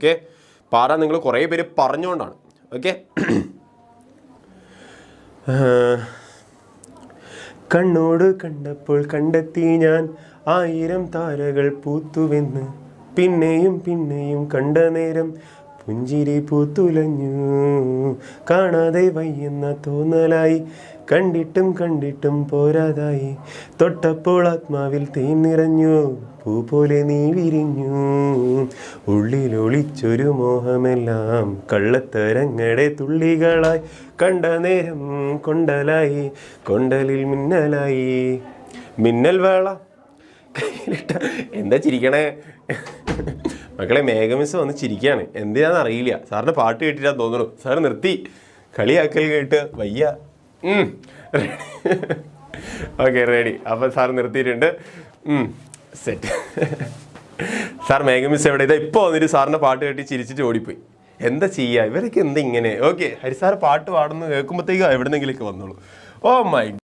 Okay, പാറ നിങ്ങൾ കുറേ പേര് പറഞ്ഞുകൊണ്ടാണ്. ഓക്കെ, കണ്ണോട് കണ്ടപ്പോൾ കണ്ടെത്തി ഞാൻ 1000 താരകൾ പൂത്തുവെന്ന്, പിന്നെയും പിന്നെയും കണ്ട നേരം പുഞ്ചിരി പൂത്തുലഞ്ഞു, കാണാതെ വയ്യെന്ന തോന്നലായി, കണ്ടിട്ടും കണ്ടിട്ടും പോരാതായി, തൊട്ടപ്പോൾ ആത്മാവിൽ തേൻ നിറഞ്ഞു, പൂ പോലെ നീ വിരിഞ്ഞു, ഉള്ളിലൊളിച്ചൊരു മോഹമെല്ലാം കള്ളത്തരങ്ങടെ തുള്ളികളായി, കണ്ട നേരം കൊണ്ടലായി, കൊണ്ടലിൽ മിന്നലായി, മിന്നൽ വേള കയ്യിലിട്ട. എന്താ ചിരിക്കണേ മക്കളെ? മേഘമിസ് വന്ന് ചിരിക്കുകയാണ്, എന്തിനാന്ന് അറിയില്ല. സാറിൻ്റെ പാട്ട് കേട്ടിട്ടാന്ന് തോന്നുന്നു. സാർ നിർത്തി കളിയാക്കൽ കേട്ട് വയ്യ. Okay, ready. അപ്പം സാർ നിർത്തിയിട്ടുണ്ട്. സെറ്റ്. സാർ മേഘമിസ് എവിടെ? ഇതാ ഇപ്പോൾ വന്നിട്ട് സാറിൻ്റെ പാട്ട് കേട്ടി ചിരിച്ചിട്ട് ഓടിപ്പോയി. എന്താ ചെയ്യുക, ഇവരൊക്കെ എന്താ ഇങ്ങനെ? ഓക്കെ, ഹരിസാർ പാട്ട് പാടുന്നു കേൾക്കുമ്പോഴത്തേക്കും എവിടെന്നെങ്കിലൊക്കെ വന്നോളൂ. Oh my